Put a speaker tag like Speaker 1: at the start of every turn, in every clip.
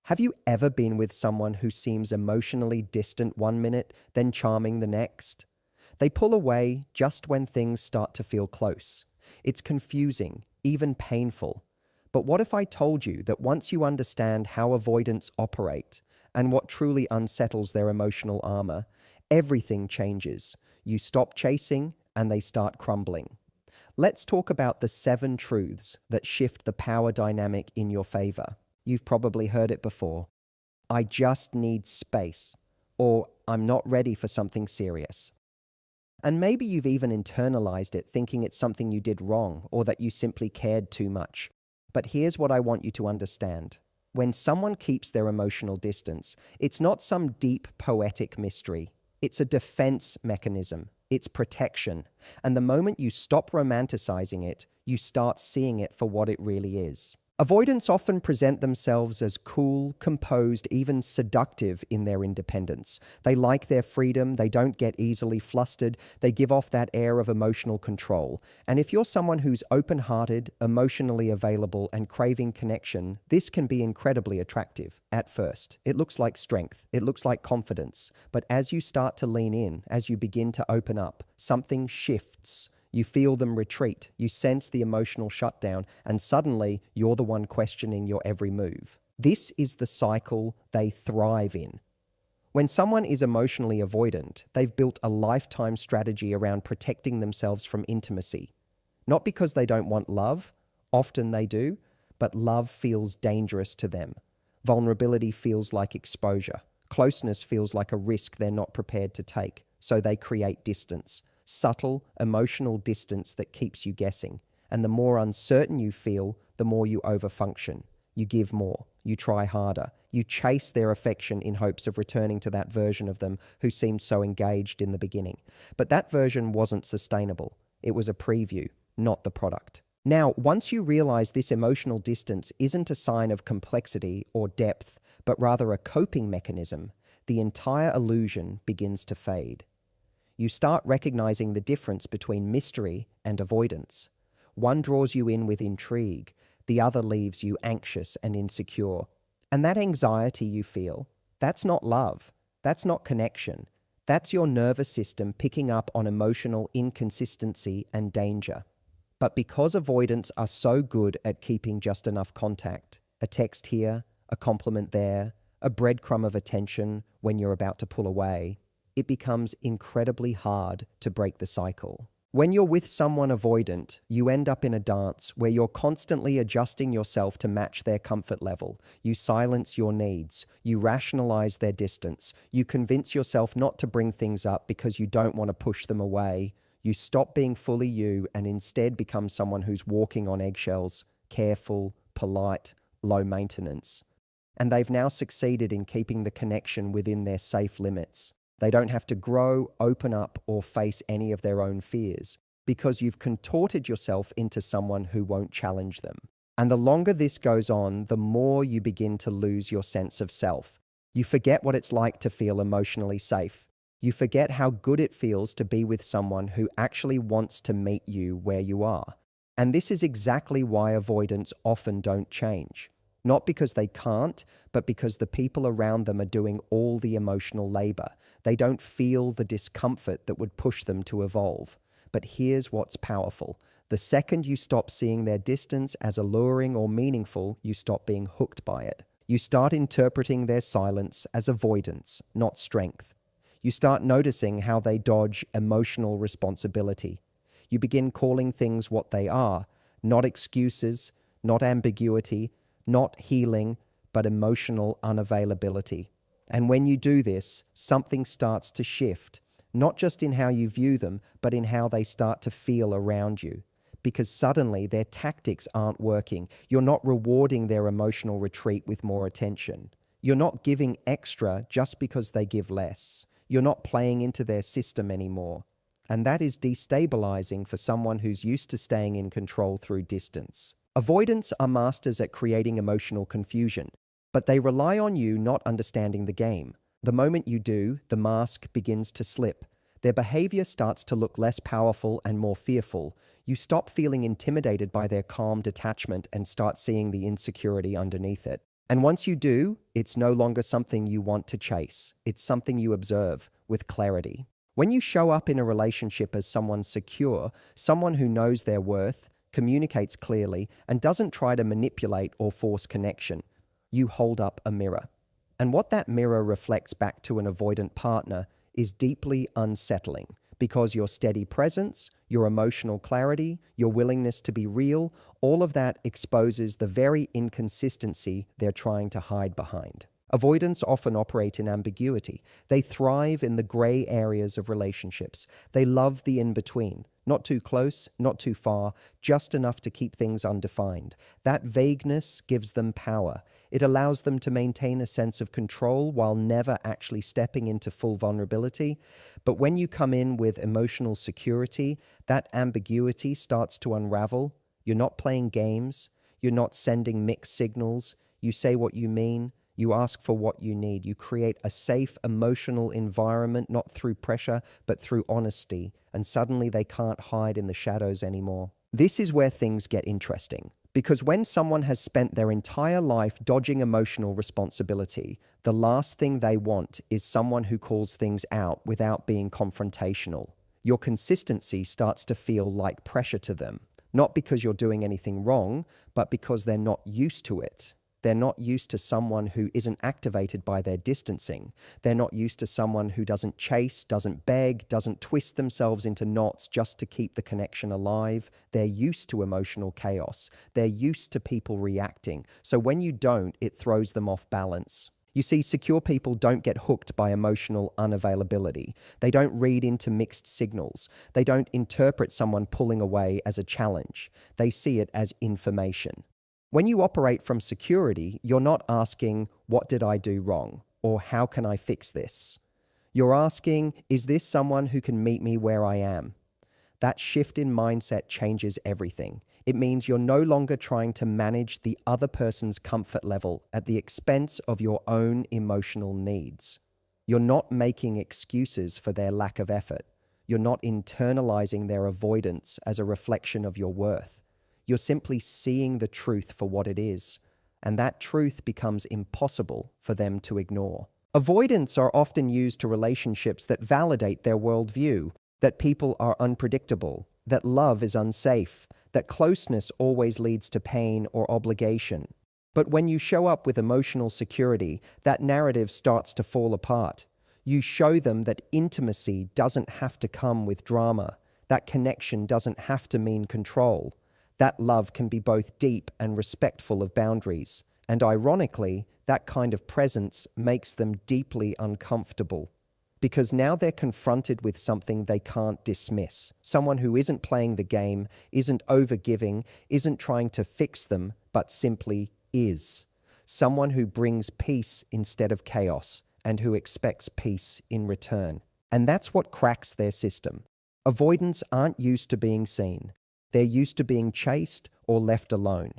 Speaker 1: Have you ever been with someone who seems emotionally distant one minute, then charming the next? They pull away just when things start to feel close. It's confusing, even painful. But what if I told you that once you understand how avoidants operate and what truly unsettles their emotional armor, everything changes. You stop chasing and they start crumbling. Let's talk about the 7 truths that shift the power dynamic in your favor. You've probably heard it before. I just need space, or I'm not ready for something serious. And maybe you've even internalized it, thinking it's something you did wrong or that you simply cared too much. But here's what I want you to understand. When someone keeps their emotional distance, it's not some deep poetic mystery. It's a defense mechanism. It's protection. And the moment you stop romanticizing it, you start seeing it for what it really is. Avoidants often present themselves as cool, composed, even seductive in their independence. They like their freedom, they don't get easily flustered, they give off that air of emotional control. And if you're someone who's open-hearted, emotionally available, and craving connection, this can be incredibly attractive at first. It looks like strength, it looks like confidence. But as you start to lean in, as you begin to open up, something shifts. You feel them retreat, you sense the emotional shutdown, and suddenly you're the one questioning your every move. This is the cycle they thrive in. When someone is emotionally avoidant, they've built a lifetime strategy around protecting themselves from intimacy. Not because they don't want love, often they do, but love feels dangerous to them. Vulnerability feels like exposure. Closeness feels like a risk they're not prepared to take, so they create distance. Subtle, emotional distance that keeps you guessing. And the more uncertain you feel, the more you overfunction. You give more. You try harder. You chase their affection in hopes of returning to that version of them who seemed so engaged in the beginning. But that version wasn't sustainable. It was a preview, not the product. Now, once you realize this emotional distance isn't a sign of complexity or depth, but rather a coping mechanism, the entire illusion begins to fade. You start recognizing the difference between mystery and avoidance. One draws you in with intrigue, the other leaves you anxious and insecure. And that anxiety you feel, that's not love, that's not connection. That's your nervous system picking up on emotional inconsistency and danger. But because avoidants are so good at keeping just enough contact, a text here, a compliment there, a breadcrumb of attention when you're about to pull away, it becomes incredibly hard to break the cycle. When you're with someone avoidant, you end up in a dance where you're constantly adjusting yourself to match their comfort level. You silence your needs. You rationalize their distance. You convince yourself not to bring things up because you don't want to push them away. You stop being fully you and instead become someone who's walking on eggshells, careful, polite, low maintenance. And they've now succeeded in keeping the connection within their safe limits. They don't have to grow, open up, or face any of their own fears because you've contorted yourself into someone who won't challenge them. And the longer this goes on, the more you begin to lose your sense of self. You forget what it's like to feel emotionally safe. You forget how good it feels to be with someone who actually wants to meet you where you are. And this is exactly why avoidants often don't change. Not because they can't, but because the people around them are doing all the emotional labor. They don't feel the discomfort that would push them to evolve. But here's what's powerful. The second you stop seeing their distance as alluring or meaningful, you stop being hooked by it. You start interpreting their silence as avoidance, not strength. You start noticing how they dodge emotional responsibility. You begin calling things what they are, not excuses, not ambiguity, not healing, but emotional unavailability. And when you do this, something starts to shift, not just in how you view them, but in how they start to feel around you. Because suddenly their tactics aren't working. You're not rewarding their emotional retreat with more attention. You're not giving extra just because they give less. You're not playing into their system anymore. And that is destabilizing for someone who's used to staying in control through distance. Avoidants are masters at creating emotional confusion, but they rely on you not understanding the game. The moment you do, the mask begins to slip. Their behavior starts to look less powerful and more fearful. You stop feeling intimidated by their calm detachment and start seeing the insecurity underneath it. And once you do, it's no longer something you want to chase. It's something you observe with clarity. When you show up in a relationship as someone secure, someone who knows their worth, communicates clearly, and doesn't try to manipulate or force connection, you hold up a mirror. And what that mirror reflects back to an avoidant partner is deeply unsettling because your steady presence, your emotional clarity, your willingness to be real, all of that exposes the very inconsistency they're trying to hide behind. Avoidants often operate in ambiguity. They thrive in the gray areas of relationships. They love the in-between. Not too close, not too far, just enough to keep things undefined. That vagueness gives them power. It allows them to maintain a sense of control while never actually stepping into full vulnerability. But when you come in with emotional security, that ambiguity starts to unravel. You're not playing games. You're not sending mixed signals. You say what you mean. You ask for what you need. You create a safe, emotional environment, not through pressure, but through honesty. And suddenly they can't hide in the shadows anymore. This is where things get interesting. Because when someone has spent their entire life dodging emotional responsibility, the last thing they want is someone who calls things out without being confrontational. Your consistency starts to feel like pressure to them. Not because you're doing anything wrong, but because they're not used to it. They're not used to someone who isn't activated by their distancing. They're not used to someone who doesn't chase, doesn't beg, doesn't twist themselves into knots just to keep the connection alive. They're used to emotional chaos. They're used to people reacting. So when you don't, it throws them off balance. You see, secure people don't get hooked by emotional unavailability. They don't read into mixed signals. They don't interpret someone pulling away as a challenge. They see it as information. When you operate from security, you're not asking, what did I do wrong? Or how can I fix this? You're asking, is this someone who can meet me where I am? That shift in mindset changes everything. It means you're no longer trying to manage the other person's comfort level at the expense of your own emotional needs. You're not making excuses for their lack of effort. You're not internalizing their avoidance as a reflection of your worth. You're simply seeing the truth for what it is, and that truth becomes impossible for them to ignore. Avoidants are often used to relationships that validate their worldview, that people are unpredictable, that love is unsafe, that closeness always leads to pain or obligation. But when you show up with emotional security, that narrative starts to fall apart. You show them that intimacy doesn't have to come with drama, that connection doesn't have to mean control. That love can be both deep and respectful of boundaries. And ironically, that kind of presence makes them deeply uncomfortable. Because now they're confronted with something they can't dismiss. Someone who isn't playing the game, isn't overgiving, isn't trying to fix them, but simply is. Someone who brings peace instead of chaos, and who expects peace in return. And that's what cracks their system. Avoidants aren't used to being seen. They're used to being chased or left alone.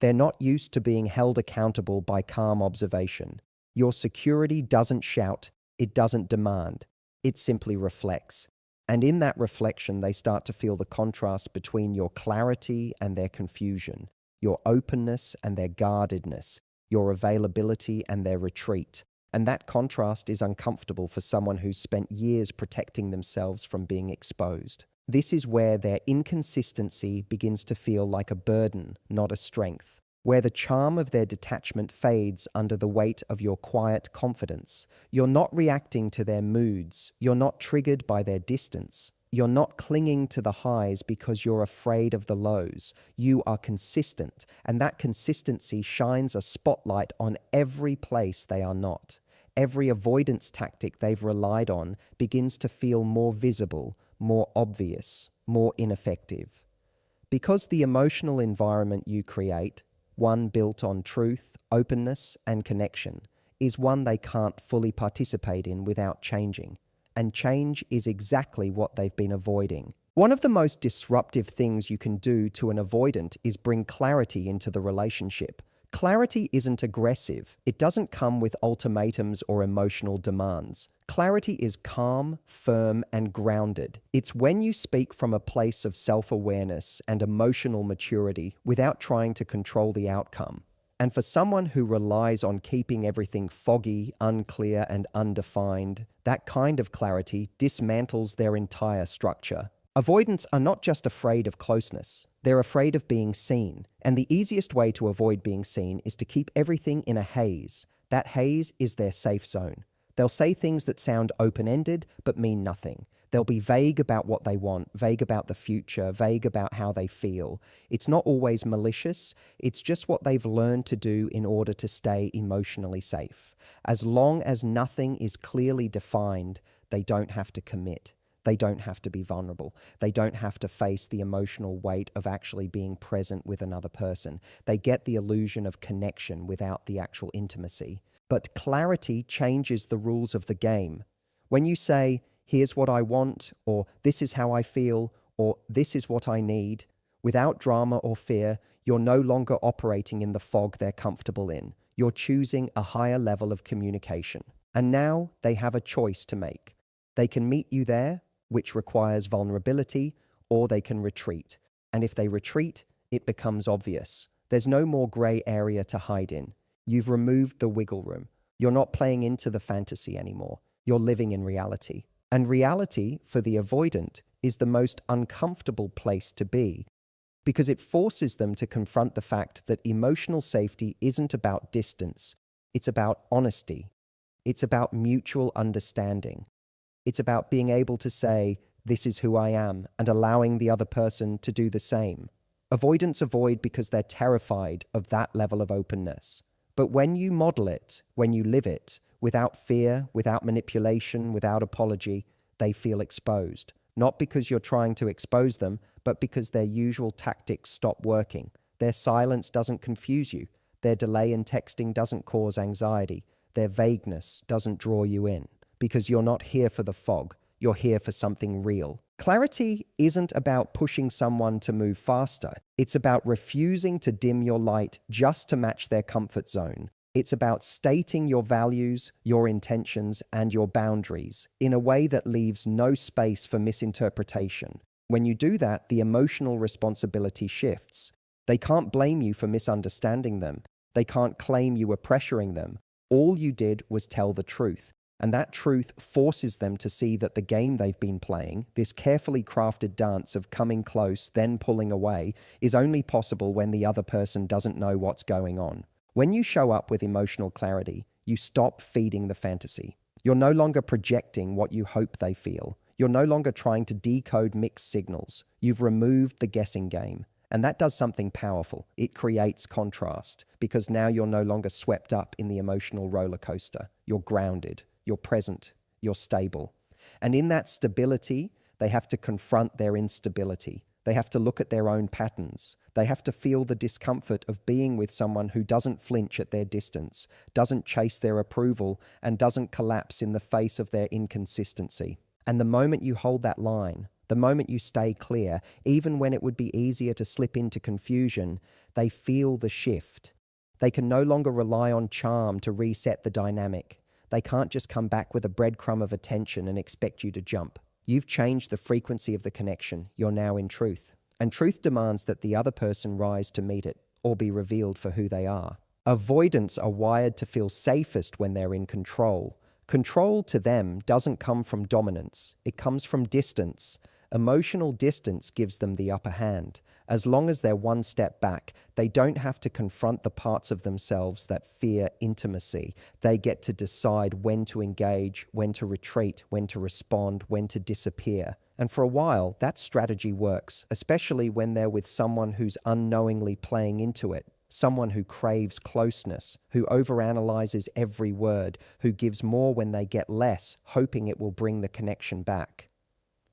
Speaker 1: They're not used to being held accountable by calm observation. Your security doesn't shout, it doesn't demand, it simply reflects. And in that reflection, they start to feel the contrast between your clarity and their confusion, your openness and their guardedness, your availability and their retreat. And that contrast is uncomfortable for someone who's spent years protecting themselves from being exposed. This is where their inconsistency begins to feel like a burden, not a strength. Where the charm of their detachment fades under the weight of your quiet confidence. You're not reacting to their moods. You're not triggered by their distance. You're not clinging to the highs because you're afraid of the lows. You are consistent, and that consistency shines a spotlight on every place they are not. Every avoidance tactic they've relied on begins to feel more visible, more obvious, more ineffective. Because the emotional environment you create, one built on truth, openness, and connection, is one they can't fully participate in without changing. And change is exactly what they've been avoiding. One of the most disruptive things you can do to an avoidant is bring clarity into the relationship. Clarity isn't aggressive. It doesn't come with ultimatums or emotional demands. Clarity is calm, firm, and grounded. It's when you speak from a place of self-awareness and emotional maturity without trying to control the outcome. And for someone who relies on keeping everything foggy, unclear, and undefined, that kind of clarity dismantles their entire structure. Avoidants are not just afraid of closeness, they're afraid of being seen. And the easiest way to avoid being seen is to keep everything in a haze. That haze is their safe zone. They'll say things that sound open-ended but mean nothing. They'll be vague about what they want, vague about the future, vague about how they feel. It's not always malicious, it's just what they've learned to do in order to stay emotionally safe. As long as nothing is clearly defined, they don't have to commit. They don't have to be vulnerable. They don't have to face the emotional weight of actually being present with another person. They get the illusion of connection without the actual intimacy. But clarity changes the rules of the game. When you say, "Here's what I want," or "This is how I feel," or "This is what I need," without drama or fear, you're no longer operating in the fog they're comfortable in. You're choosing a higher level of communication. And now they have a choice to make. They can meet you there, which requires vulnerability, or they can retreat. And if they retreat, it becomes obvious. There's no more gray area to hide in. You've removed the wiggle room. You're not playing into the fantasy anymore. You're living in reality. And reality, for the avoidant, is the most uncomfortable place to be because it forces them to confront the fact that emotional safety isn't about distance. It's about honesty. It's about mutual understanding. It's about being able to say, "This is who I am," and allowing the other person to do the same. Avoidants avoid because they're terrified of that level of openness. But when you model it, when you live it, without fear, without manipulation, without apology, they feel exposed. Not because you're trying to expose them, but because their usual tactics stop working. Their silence doesn't confuse you. Their delay in texting doesn't cause anxiety. Their vagueness doesn't draw you in. Because you're not here for the fog. You're here for something real. Clarity isn't about pushing someone to move faster. It's about refusing to dim your light just to match their comfort zone. It's about stating your values, your intentions, and your boundaries in a way that leaves no space for misinterpretation. When you do that, the emotional responsibility shifts. They can't blame you for misunderstanding them. They can't claim you were pressuring them. All you did was tell the truth. And that truth forces them to see that the game they've been playing, this carefully crafted dance of coming close, then pulling away, is only possible when the other person doesn't know what's going on. When you show up with emotional clarity, you stop feeding the fantasy. You're no longer projecting what you hope they feel. You're no longer trying to decode mixed signals. You've removed the guessing game. And that does something powerful. It creates contrast, because now you're no longer swept up in the emotional roller coaster. You're grounded. You're present, you're stable. And in that stability, they have to confront their instability. They have to look at their own patterns. They have to feel the discomfort of being with someone who doesn't flinch at their distance, doesn't chase their approval, and doesn't collapse in the face of their inconsistency. And the moment you hold that line, the moment you stay clear, even when it would be easier to slip into confusion, they feel the shift. They can no longer rely on charm to reset the dynamic. They can't just come back with a breadcrumb of attention and expect you to jump. You've changed the frequency of the connection. You're now in truth. And truth demands that the other person rise to meet it or be revealed for who they are. Avoidants are wired to feel safest when they're in control. Control to them doesn't come from dominance. It comes from distance. Emotional distance gives them the upper hand. As long as they're one step back, they don't have to confront the parts of themselves that fear intimacy. They get to decide when to engage, when to retreat, when to respond, when to disappear. And for a while, that strategy works, especially when they're with someone who's unknowingly playing into it. Someone who craves closeness, who overanalyzes every word, who gives more when they get less, hoping it will bring the connection back.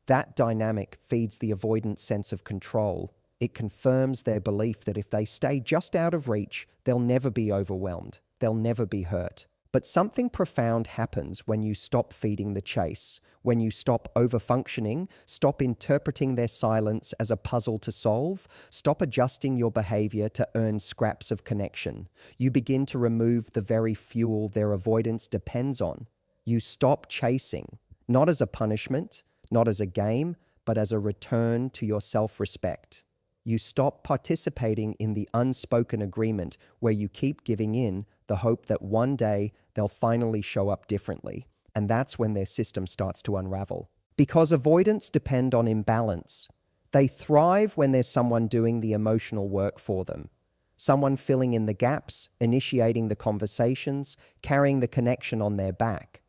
Speaker 1: That dynamic feeds the avoidant sense of control. It confirms their belief that if they stay just out of reach, they'll never be overwhelmed. They'll never be hurt. But something profound happens when you stop feeding the chase, when you stop overfunctioning, stop interpreting their silence as a puzzle to solve, stop adjusting your behavior to earn scraps of connection. You begin to remove the very fuel their avoidance depends on. You stop chasing, not as a punishment, not as a game, but as a return to your self-respect. You stop participating in the unspoken agreement where you keep giving in the hope that one day they'll finally show up differently. And that's when their system starts to unravel. Because avoidants depend on imbalance. They thrive when there's someone doing the emotional work for them. Someone filling in the gaps, initiating the conversations, carrying the connection on their back.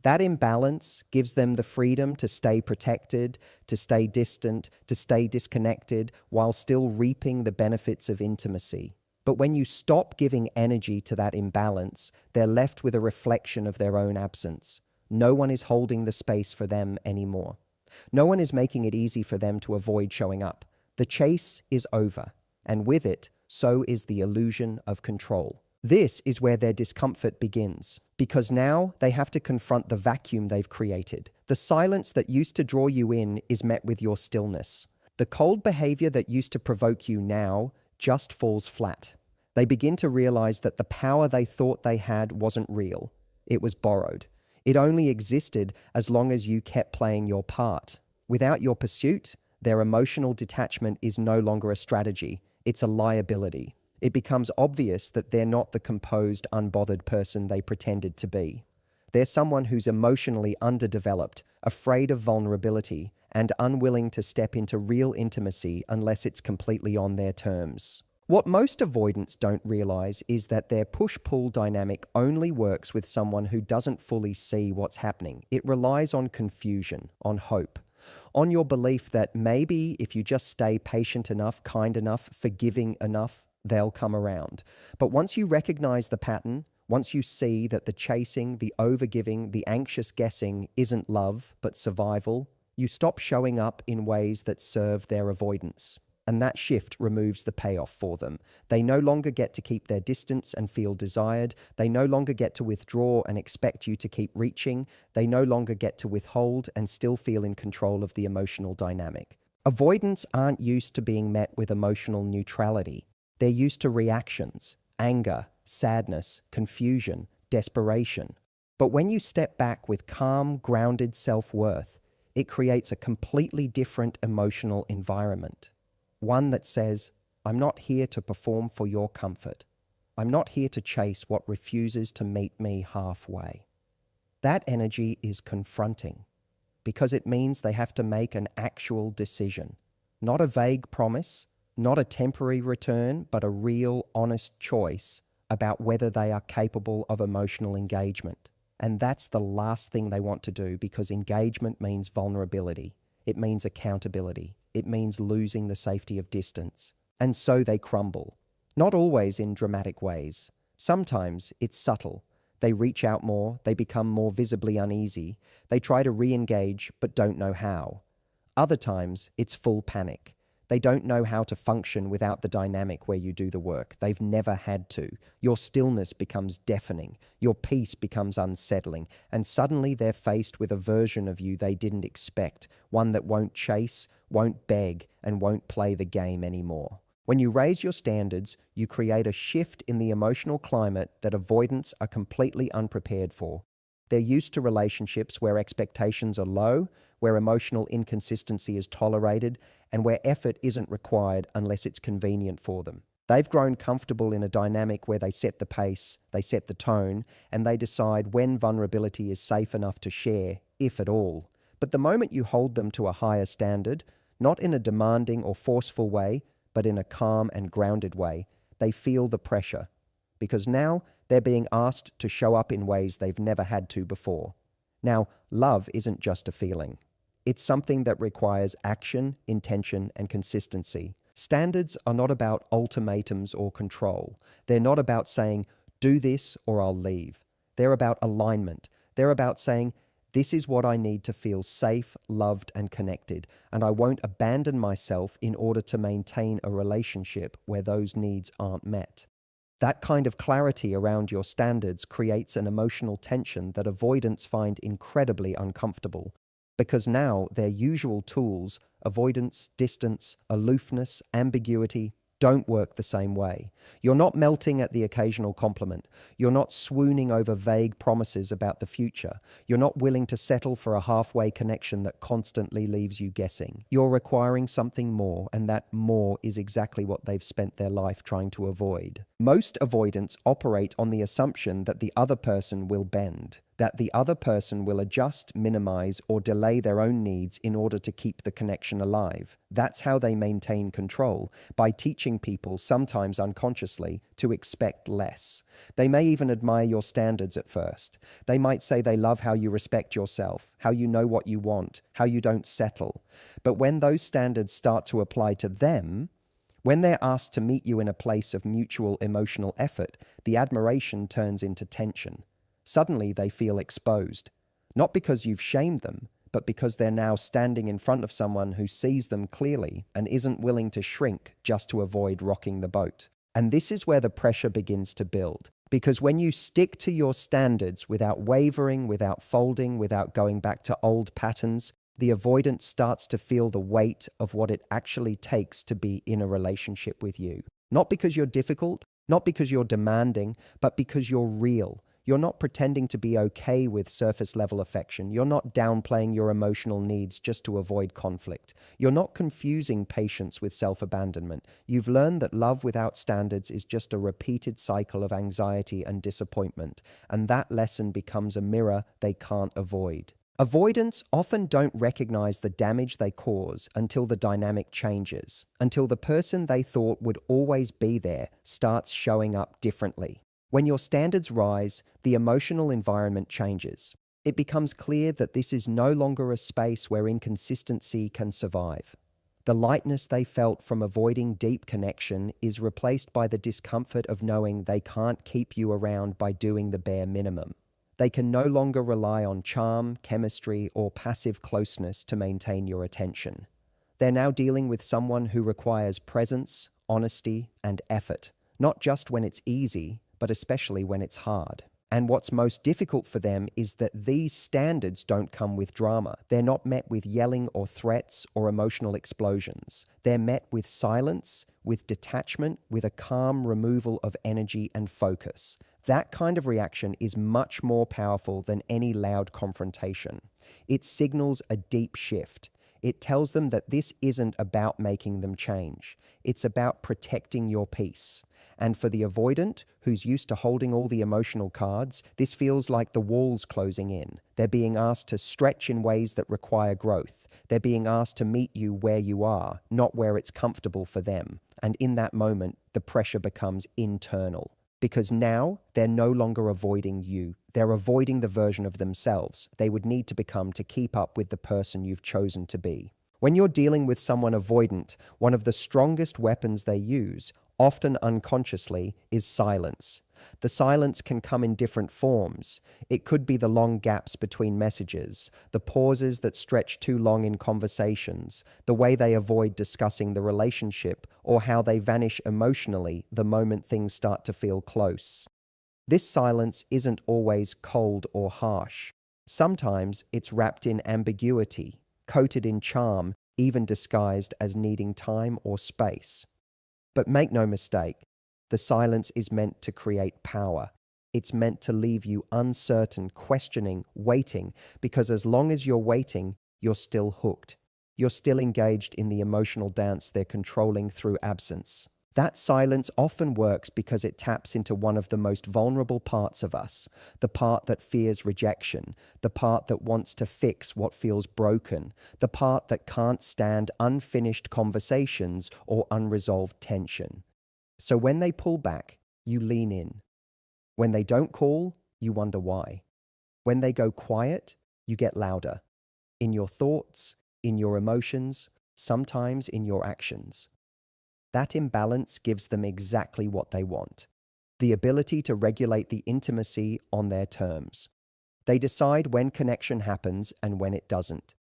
Speaker 1: That imbalance gives them the freedom to stay protected, to stay distant, to stay disconnected, while still reaping the benefits of intimacy. But when you stop giving energy to that imbalance, they're left with a reflection of their own absence. No one is holding the space for them anymore. No one is making it easy for them to avoid showing up. The chase is over, and with it, so is the illusion of control. This is where their discomfort begins, because now they have to confront the vacuum they've created. The silence that used to draw you in is met with your stillness. The cold behavior that used to provoke you now just falls flat. They begin to realize that the power they thought they had wasn't real. It was borrowed. It only existed as long as you kept playing your part. Without your pursuit, their emotional detachment is no longer a strategy. It's a liability. It becomes obvious that they're not the composed, unbothered person they pretended to be. They're someone who's emotionally underdeveloped, afraid of vulnerability, and unwilling to step into real intimacy unless it's completely on their terms. What most avoidants don't realize is that their push-pull dynamic only works with someone who doesn't fully see what's happening. It relies on confusion, on hope, on your belief that maybe if you just stay patient enough, kind enough, forgiving enough, they'll come around. But once you recognize the pattern, once you see that the chasing, the overgiving, the anxious guessing isn't love, but survival, you stop showing up in ways that serve their avoidance. And that shift removes the payoff for them. They no longer get to keep their distance and feel desired. They no longer get to withdraw and expect you to keep reaching. They no longer get to withhold and still feel in control of the emotional dynamic. Avoidants aren't used to being met with emotional neutrality. They're used to reactions, anger, sadness, confusion, desperation. But when you step back with calm, grounded self-worth, it creates a completely different emotional environment. One that says, I'm not here to perform for your comfort. I'm not here to chase what refuses to meet me halfway. That energy is confronting because it means they have to make an actual decision, not a vague promise, not a temporary return, but a real, honest choice about whether they are capable of emotional engagement. And that's the last thing they want to do because engagement means vulnerability. It means accountability. It means losing the safety of distance. And so they crumble. Not always in dramatic ways. Sometimes it's subtle. They reach out more, they become more visibly uneasy. They try to re-engage but don't know how. Other times it's full panic. They don't know how to function without the dynamic where you do the work. They've never had to. Your stillness becomes deafening. Your peace becomes unsettling. And suddenly they're faced with a version of you they didn't expect, one that won't chase, won't beg, and won't play the game anymore. When you raise your standards, you create a shift in the emotional climate that avoidants are completely unprepared for. They're used to relationships where expectations are low, where emotional inconsistency is tolerated, and where effort isn't required unless it's convenient for them. They've grown comfortable in a dynamic where they set the pace, they set the tone, and they decide when vulnerability is safe enough to share, if at all. But the moment you hold them to a higher standard, not in a demanding or forceful way, but in a calm and grounded way, they feel the pressure. Because now they're being asked to show up in ways they've never had to before. Now, love isn't just a feeling. It's something that requires action, intention, and consistency. Standards are not about ultimatums or control. They're not about saying, do this or I'll leave. They're about alignment. They're about saying, this is what I need to feel safe, loved, and connected, and I won't abandon myself in order to maintain a relationship where those needs aren't met. That kind of clarity around your standards creates an emotional tension that avoidants find incredibly uncomfortable, because now their usual tools, avoidance, distance, aloofness, ambiguity, don't work the same way. You're not melting at the occasional compliment. You're not swooning over vague promises about the future. You're not willing to settle for a halfway connection that constantly leaves you guessing. You're requiring something more, and that more is exactly what they've spent their life trying to avoid. Most avoidants operate on the assumption that the other person will bend, that the other person will adjust, minimize, or delay their own needs in order to keep the connection alive. That's how they maintain control, by teaching people, sometimes unconsciously, to expect less. They may even admire your standards at first. They might say they love how you respect yourself, how you know what you want, how you don't settle. But when those standards start to apply to them, when they're asked to meet you in a place of mutual emotional effort, the admiration turns into tension. Suddenly they feel exposed, not because you've shamed them, but because they're now standing in front of someone who sees them clearly and isn't willing to shrink just to avoid rocking the boat. And this is where the pressure begins to build. Because when you stick to your standards without wavering, without folding, without going back to old patterns, the avoidant starts to feel the weight of what it actually takes to be in a relationship with you. Not because you're difficult, not because you're demanding, but because you're real. You're not pretending to be okay with surface-level affection. You're not downplaying your emotional needs just to avoid conflict. You're not confusing patience with self-abandonment. You've learned that love without standards is just a repeated cycle of anxiety and disappointment, and that lesson becomes a mirror they can't avoid. Avoidants often don't recognize the damage they cause until the dynamic changes, until the person they thought would always be there starts showing up differently. When your standards rise, the emotional environment changes. It becomes clear that this is no longer a space where inconsistency can survive. The lightness they felt from avoiding deep connection is replaced by the discomfort of knowing they can't keep you around by doing the bare minimum. They can no longer rely on charm, chemistry, or passive closeness to maintain your attention. They're now dealing with someone who requires presence, honesty, and effort, not just when it's easy, but especially when it's hard. And what's most difficult for them is that these standards don't come with drama. They're not met with yelling or threats or emotional explosions. They're met with silence, with detachment, with a calm removal of energy and focus. That kind of reaction is much more powerful than any loud confrontation. It signals a deep shift. It tells them that this isn't about making them change. It's about protecting your peace. And for the avoidant, who's used to holding all the emotional cards, this feels like the walls closing in. They're being asked to stretch in ways that require growth. They're being asked to meet you where you are, not where it's comfortable for them. And in that moment, the pressure becomes internal. Because now they're no longer avoiding you. They're avoiding the version of themselves they would need to become to keep up with the person you've chosen to be. When you're dealing with someone avoidant, one of the strongest weapons they use, often unconsciously, is silence. The silence can come in different forms. It could be the long gaps between messages, the pauses that stretch too long in conversations, the way they avoid discussing the relationship, or how they vanish emotionally the moment things start to feel close. This silence isn't always cold or harsh. Sometimes it's wrapped in ambiguity, coated in charm, even disguised as needing time or space. But make no mistake, the silence is meant to create power. It's meant to leave you uncertain, questioning, waiting, because as long as you're waiting, you're still hooked. You're still engaged in the emotional dance they're controlling through absence. That silence often works because it taps into one of the most vulnerable parts of us, the part that fears rejection, the part that wants to fix what feels broken, the part that can't stand unfinished conversations or unresolved tension. So when they pull back, you lean in. When they don't call, you wonder why. When they go quiet, you get louder. In your thoughts, in your emotions, sometimes in your actions. That imbalance gives them exactly what they want: the ability to regulate the intimacy on their terms. They decide when connection happens and when it doesn't.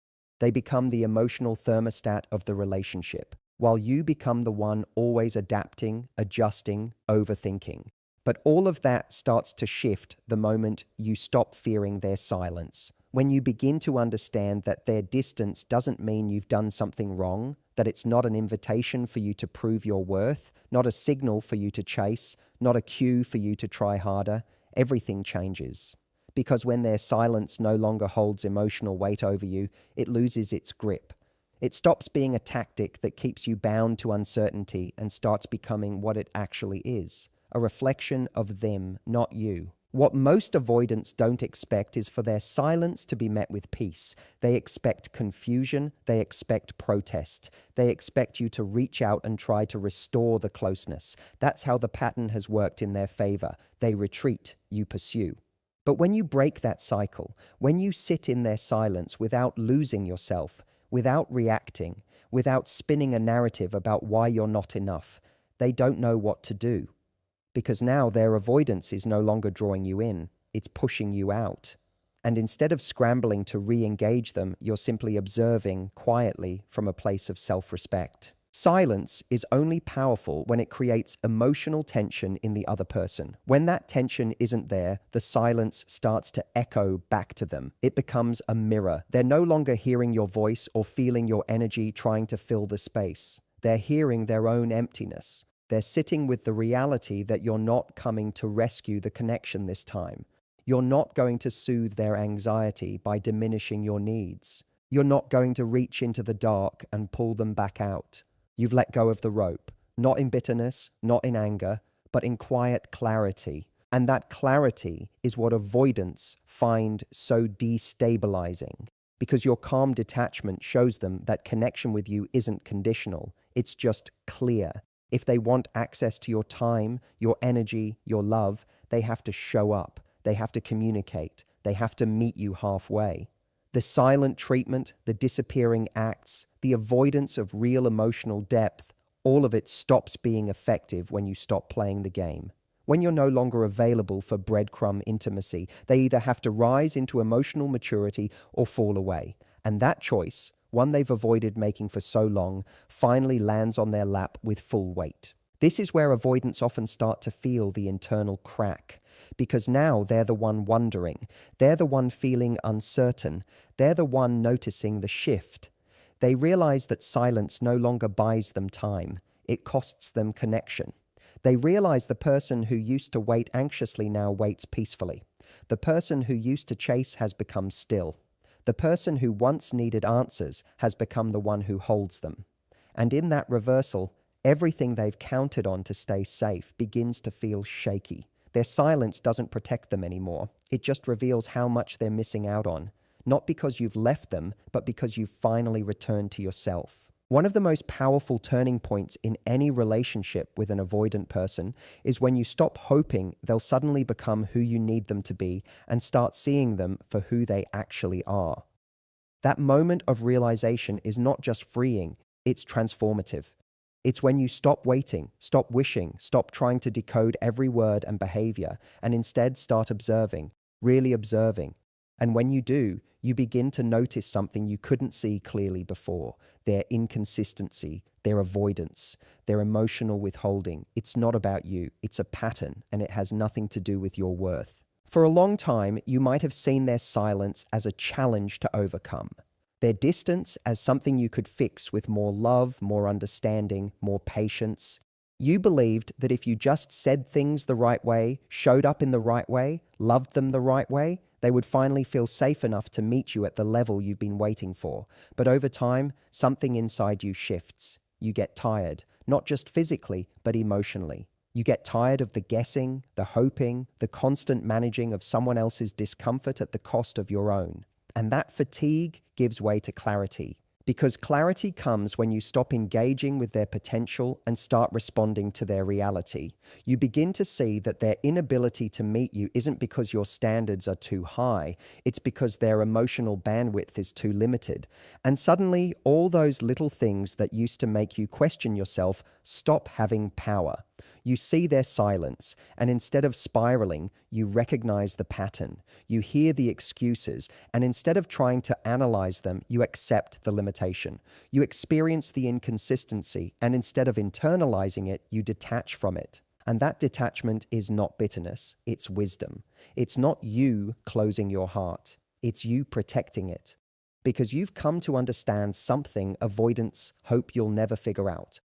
Speaker 1: They become the emotional thermostat of the relationship, while you become the one always adapting, adjusting, overthinking. But all of that starts to shift the moment you stop fearing their silence. When you begin to understand that their distance doesn't mean you've done something wrong, that it's not an invitation for you to prove your worth, not a signal for you to chase, not a cue for you to try harder, everything changes. Because when their silence no longer holds emotional weight over you, it loses its grip. It stops being a tactic that keeps you bound to uncertainty and starts becoming what it actually is, a reflection of them, not you. What most avoidants don't expect is for their silence to be met with peace. They expect confusion, they expect protest, they expect you to reach out and try to restore the closeness. That's how the pattern has worked in their favor. They retreat, you pursue. But when you break that cycle, when you sit in their silence without losing yourself, without reacting, without spinning a narrative about why you're not enough, they don't know what to do. Because now their avoidance is no longer drawing you in, it's pushing you out. And instead of scrambling to re-engage them, you're simply observing quietly from a place of self-respect. Silence is only powerful when it creates emotional tension in the other person. When that tension isn't there, the silence starts to echo back to them. It becomes a mirror. They're no longer hearing your voice or feeling your energy trying to fill the space. They're hearing their own emptiness. They're sitting with the reality that you're not coming to rescue the connection this time. You're not going to soothe their anxiety by diminishing your needs. You're not going to reach into the dark and pull them back out. You've let go of the rope, not in bitterness, not in anger, but in quiet clarity. And that clarity is what avoidants find so destabilizing, because your calm detachment shows them that connection with you isn't conditional. It's just clear. If they want access to your time, your energy, your love, they have to show up. They have to communicate. They have to meet you halfway. The silent treatment, the disappearing acts, the avoidance of real emotional depth, all of it stops being effective when you stop playing the game. When you're no longer available for breadcrumb intimacy, they either have to rise into emotional maturity or fall away. And that choice, one they've avoided making for so long, finally lands on their lap with full weight. This is where avoidants often start to feel the internal crack, because now they're the one wondering, they're the one feeling uncertain, they're the one noticing the shift. They realize that silence no longer buys them time, it costs them connection. They realize the person who used to wait anxiously now waits peacefully. The person who used to chase has become still. The person who once needed answers has become the one who holds them. And in that reversal, everything they've counted on to stay safe begins to feel shaky. Their silence doesn't protect them anymore. It just reveals how much they're missing out on. Not because you've left them, but because you've finally returned to yourself. One of the most powerful turning points in any relationship with an avoidant person is when you stop hoping they'll suddenly become who you need them to be and start seeing them for who they actually are. That moment of realization is not just freeing, it's transformative. It's when you stop waiting, stop wishing, stop trying to decode every word and behavior, and instead start observing, really observing. And when you do, you begin to notice something you couldn't see clearly before: their inconsistency, their avoidance, their emotional withholding. It's not about you, it's a pattern, and it has nothing to do with your worth. For a long time, you might have seen their silence as a challenge to overcome, their distance as something you could fix with more love, more understanding, more patience. You believed that if you just said things the right way, showed up in the right way, loved them the right way, they would finally feel safe enough to meet you at the level you've been waiting for. But over time, something inside you shifts. You get tired, not just physically, but emotionally. You get tired of the guessing, the hoping, the constant managing of someone else's discomfort at the cost of your own. And that fatigue gives way to clarity. Because clarity comes when you stop engaging with their potential and start responding to their reality. You begin to see that their inability to meet you isn't because your standards are too high, it's because their emotional bandwidth is too limited. And suddenly, all those little things that used to make you question yourself stop having power. You see their silence, and instead of spiraling, you recognize the pattern. You hear the excuses, and instead of trying to analyze them, you accept the limitation. You experience the inconsistency, and instead of internalizing it, you detach from it. And that detachment is not bitterness, it's wisdom. It's not you closing your heart. it's you protecting it. Because you've come to understand something avoidants hope you'll never figure out.